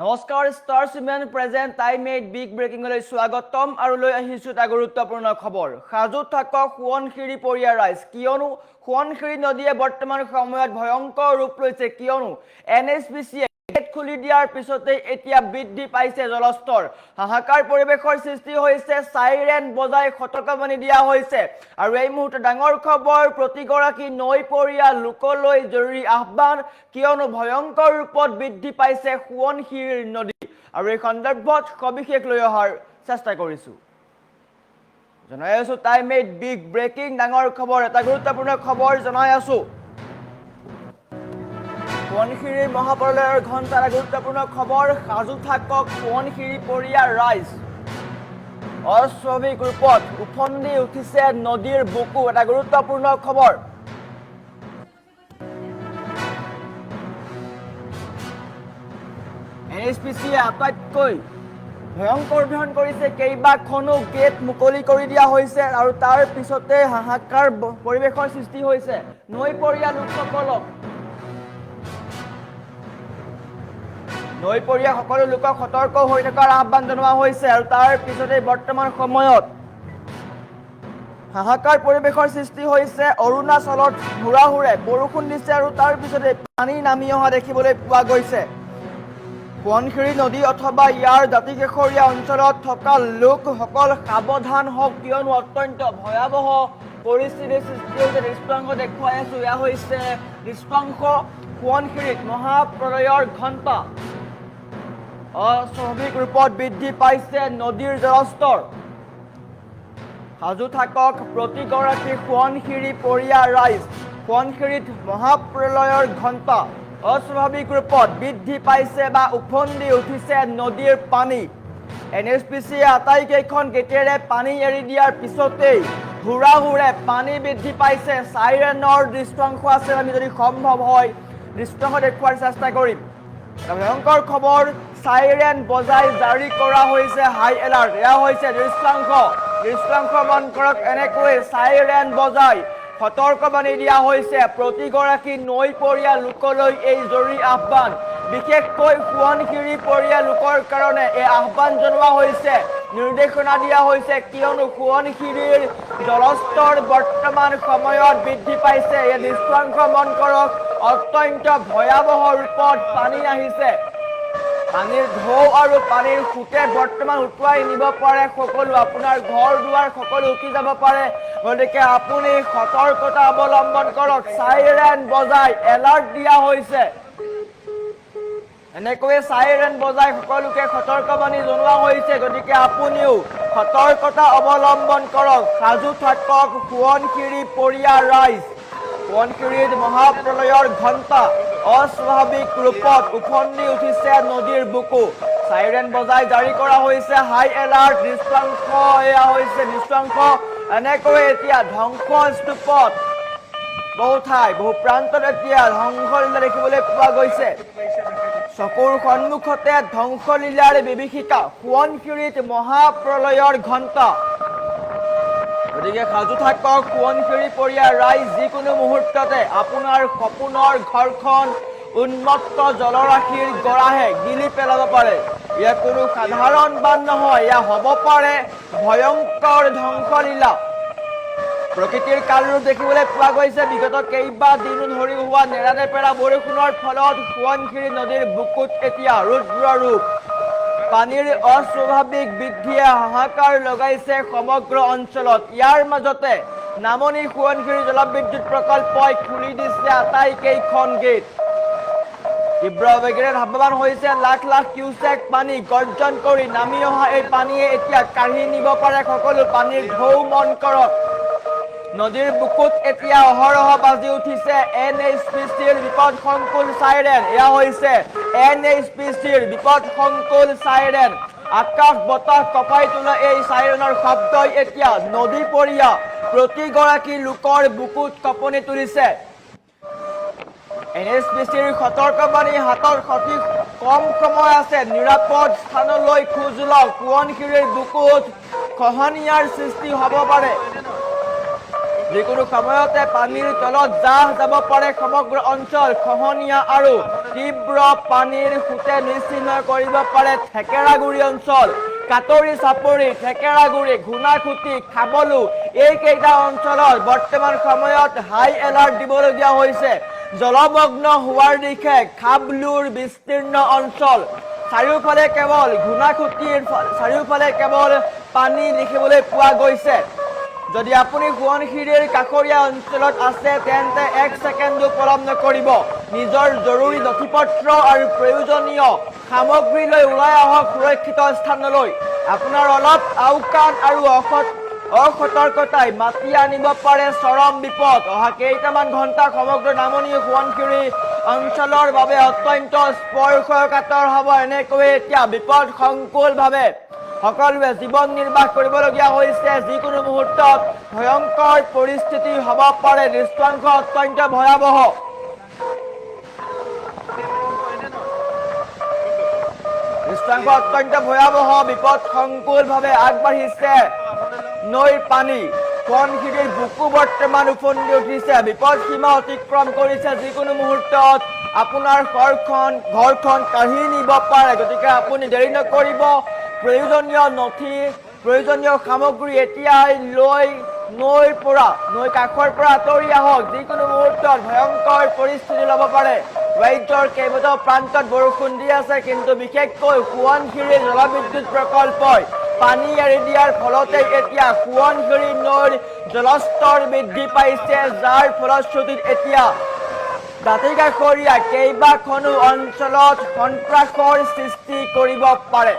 নমস্কাৰ star সিমেন present time eight big ব্ৰেকিংলৈ স্বাগতম আৰু লৈ আহিছো এটা গুৰুত্বপূৰ্ণ খবৰ সাজু থাকক সোৱণশিৰি পৰিয়াৰ ৰাইজ কিয়নো সোৱণশিৰি নদীয়ে বৰ্তমান সময়ত ভয়ংকৰ ৰূপ লৈছে কিয়নো NHPC গেট খুলি দিয়াৰ পিছতে এতিয়া বৃদ্ধি পাইছে জলস্তৰ হাহাকাৰ পৰিবেশৰ সৃষ্টি হৈছে সাইৰেন বজাই সতৰ্কবাণী দিয়া হৈছে আৰু এই মুহূৰ্তত ডাঙৰ খবৰ প্ৰতিগৰাকী নৈপৰীয়া লোকলৈ জৰুৰী আহ্বান কিয়নো ভয়ংকৰ ৰূপত বৃদ্ধি পাইছে সোৱণশিৰি নদী আৰু এই সন্দৰ্ভত সবিশেষ লৈ অহাৰ চেষ্টা কৰিছো জনাই আছো টাইম এইট বিগ ব্ৰেকিং ডাঙৰ খবৰ এটা গুৰুত্বপূৰ্ণ খবৰ জনাই আছো সোৱণশিৰি মহাপ্ৰলয়ৰ ঘণ্টাৰ গুৰুত্বপূৰ্ণ খবৰ সাজু থাকক সোৱণশিৰি পৰিয়াৰ ৰাইজ অস্বাভাৱিক ৰূপত উফন্দি উঠিছে নদীৰ বুকু এটা গুৰুত্বপূৰ্ণ খবৰ NHPC আটাইতকৈ ভয়ংকৰ অভিযান কৰিছে কেইবাখনো গেট মুকলি কৰি দিয়া হৈছে আৰু তাৰ পিছতে হাহাকাৰ পৰিৱেশৰ সৃষ্টি হৈছে নৈপৰীয়া লোকসকলক নৈপৰীয়া সকলো লোকক সতৰ্ক হৈ থকাৰ আহ্বান জনোৱা হৈছে আৰু তাৰ পিছতে বৰ্তমান সময়ত হাহাকাৰ পৰিৱেশৰ সৃষ্টি হৈছে অৰুণাচলত হুৰাহুৰে বৰষুণ দিছে আৰু তাৰ পিছতে পানী নামি অহা দেখিবলৈ পোৱা গৈছে সোৱণশিৰি নদী অথবা ইয়াৰ দাঁতিকাষৰীয়া অঞ্চলত থকা লোকসকল সাৱধান হওক কিয়নো অত্যন্ত ভয়াৱহ পৰিস্থিতিৰ সৃষ্টি হৈছে দৃশ্যাংশ দেখুৱাই আছো এয়া হৈছে দৃশ্যাংশ সোৱণশিৰিত মহাপ্ৰলয়ৰ ঘণ্টা অস্বাভাৱিক ৰূপত বৃদ্ধি পাইছে নদীৰ জলস্তৰ সাজু থাকক প্ৰতিগৰাকী সোৱণশিৰি পৰিয়াৰ ৰাইজ সোৱণশিৰিত মহাপ্ৰলয়ৰ ঘণ্টা অস্বাভাৱিক ৰূপত বৃদ্ধি পাইছে বা উফন্দি উঠিছে নদীৰ পানী NHPC আটাইকেইখন গেটেৰে পানী এৰি দিয়াৰ পিছতেই হুৰাহুৰে পানী বৃদ্ধি পাইছে সাইৰেনৰ দৃশ্যাংশ আছে আমি যদি সম্ভৱ হয় দৃশ্যাংশ দেখুৱাৰ চেষ্টা কৰিম ভয়ংকৰ খবৰ সাইৰেন বজাই জাৰি কৰা হৈছে হাই এলাৰ্ট এয়া হৈছে দৃশ্যাংশ মন কৰক এনেকৈ সাইৰেন বজাই সতৰ্কবাণী দিয়া হৈছে প্ৰতিগৰাকী নৈপৰীয়া লোকলৈ এই জৰুৰী আহ্বান বিশেষকৈ সোৱণশিৰি পৰিয়াল লোকৰ কাৰণে এই আহ্বান জনোৱা হৈছে নিৰ্দেশনা দিয়া হৈছে কিয়নো সোৱণশিৰিৰ জলস্তৰ বৰ্তমান সময়ত বৃদ্ধি পাইছে এই দৃশ্যাংশ মন কৰক অত্যন্ত ভয়াৱহ ৰূপত পানী আহিছে পানীৰ ঢৌ আৰু পানীৰ সোঁতে বৰ্তমান উটুৱাই নিব পাৰে সকলো আপোনাৰ ঘৰ দুৱাৰ সকলো উঠি যাব পাৰে গতিকে আপুনি সতৰ্কতা অৱলম্বন কৰক সাইৰেন বজাই এলাৰ্ট দিয়া হৈছে এনেকৈ সাইৰেন বজাই সকলোকে সতৰ্কবাণী জনোৱা হৈছে গতিকে আপুনিও সতৰ্কতা অৱলম্বন কৰক সাজু থাকক সোৱণশিৰি পৰিয়াৰ ৰাইজ সোৱণশিৰিত মহাপ্ৰলয়ৰ ঘণ্টা অস্বাভাৱিক ৰূপত উফন্দি উঠিছে নদীৰ বুকু সাইৰেন বজাই জাৰি কৰা হৈছে হাই এলাৰ্ট দৃশ্যাংশ এয়া হৈছে দৃশ্যাংশ এনেকৈ এতিয়া ধ্বংসস্তূপত বহু ঠাই বহু প্ৰান্তত এতিয়া ধ্বংসলীলা দেখিবলৈ পোৱা গৈছে চকুৰ সন্মুখতে ধ্বংসলীলাৰ বিভীষিকা সোৱণশিৰিত মহাপ্ৰলয়ৰ ঘণ্টা গতিকে সাজু থাকক সোৱণশিৰি পৰিয়াৰ ৰাইজ যিকোনো মুহূৰ্ততে আপোনাৰ সপোনৰ ঘৰখন উন্মত্ত জলৰাশিৰ গৰাহে গিলি পেলাব পাৰে ইয়া কোনো সাধাৰণ বান নহয় ইয়া হ'ব পাৰে ভয়ংকৰ ধ্বংসলীলা প্ৰকৃতিৰ কালৰূপ দেখিবলৈ পোৱা গৈছে বিগত কেইবাদিন ধৰি হোৱা নেৰানেপেৰা বৰষুণৰ ফলত সোৱণশিৰি নদীৰ বুকুত এতিয়া ৰুদ্ৰ ৰূপ পানীৰ অস্বাভাৱিক বৃদ্ধিয়ে হাহাকাৰ লগাইছে সমগ্ৰ অঞ্চলত ইয়াৰ মাজতে নামনি সোৱণশিৰি জলবিদ্যুৎ প্ৰকল্পই খুলি দিছে আটাইকেইখন গেট তীব্ৰ বেগেৰে ধাৱমান হৈছে লাখ লাখ কিউচেক পানী গৰ্জন কৰি নামি অহা এই পানীয়ে এতিয়া কাঢ়ি নিব পাৰে সকলো পানীৰ ঢৌ মন কৰক নদীৰ বুকুত এতিয়া অহৰহ বাজি উঠিছে NHPCৰ বিপদসংকুল সাইৰেন এয়া হৈছে NHPCৰ বিপদসংকুল সাইৰেন আকাশ বতাহ কঁপাই তোলা এই সাইৰেনৰ শব্দই এতিয়া নদীপৰীয়া প্ৰতিগৰাকী লোকৰ বুকুত কঁপনি তুলিছে NHPCৰ সতৰ্কবাণী হাতত সঠিক কম সময় আছে নিৰাপদ স্থানলৈ খোজ লওক সোৱণশিৰিৰ বুকুত খহনীয়াৰ সৃষ্টি হ'ব পাৰে যিকোনো সময়তে পানীৰ তলত জাহ যাব পাৰে সমগ্ৰ অঞ্চল খহনীয়া আৰু তীব্ৰ পানীৰ সোঁতে নিশ্চিহ্ন কৰিব পাৰে থেকেৰাগুৰি অঞ্চল, কাটৰি চাপৰি, থেকেৰাগুৰি, ঘুনাখুটি, খাবলু এইকেইটা অঞ্চলত বৰ্তমান সময়ত হাই এলাৰ্ট দিবলগীয়া হৈছে। জলমগ্ন হোৱাৰ দিশে খাবলুৰ বিস্তীৰ্ণ অঞ্চল, চাৰিওফালে কেৱল ঘুনাখুটিৰ চাৰিওফালে কেৱল পানী দেখিবলৈ পোৱা গৈছে। যদি আপুনি সোৱণশিৰিৰ কাষৰীয়া অঞ্চলত আছে তেন্তে 1 ছেকেণ্ডো পলম নকৰিব। নিজৰ জৰুৰী নথিপত্ৰ আৰু প্ৰয়োজনীয় সামগ্ৰী লৈ ওলাই আহক সুৰক্ষিত স্থানলৈ। আপোনাৰ অলপ আওকাণ আৰু অসতৰ্কতাই মাতি আনিব পাৰে চৰম বিপদ। অহা কেইটামান ঘণ্টা সমগ্ৰ নামনি সোৱণশিৰি অঞ্চলৰ বাবে অত্যন্ত স্পৰ্শকাতৰ হ'ব। এনেকৈ এতিয়া বিপদ সংকুলভাৱে সকলোৱে জীৱন নিৰ্বাহ কৰিবলগীয়া হৈছে। যিকোনো মুহূৰ্তত ভয়ংকৰ পৰিস্থিতি হ'ব পাৰে, দৃশ্যাংশ অত্যন্ত ভয়াৱহ। দৃশ্যাংশ অত্যন্ত ভয়াৱহ, বিপদ সংকুলভাৱে আগবাঢ়িছে নৈৰ পানী। সোৱণশিৰিৰ বুকু বৰ্তমান উফন্দি উঠিছে, বিপদ সীমা অতিক্ৰম কৰিছে। যিকোনো মুহূৰ্তত আপোনাৰ ঘৰখন কাঢ়ি নিব পাৰে। গতিকে আপুনি দেৰি নকৰিব, প্ৰয়োজনীয় নথি, প্ৰয়োজনীয় সামগ্ৰী এতিয়াই লৈ নৈ কাষৰ পৰা আঁতৰি আহক। যিকোনো মুহূৰ্তত ভয়ংকৰ পৰিস্থিতি ল'ব পাৰে। ৰাজ্যৰ কেইবাটাও প্ৰান্তত বৰষুণ দি আছে, কিন্তু বিশেষকৈ সোৱণশিৰি জলবিদ্যুৎ প্ৰকল্পই পানী এৰি দিয়াৰ ফলতে এতিয়া সোৱণশিৰি নৈৰ জলস্তৰ বৃদ্ধি পাইছে, যাৰ ফলশ্ৰুতিত এতিয়া দাঁতিকাষৰীয়া কেইবাখনো অঞ্চলত সন্ত্ৰাসৰ সৃষ্টি কৰিব পাৰে।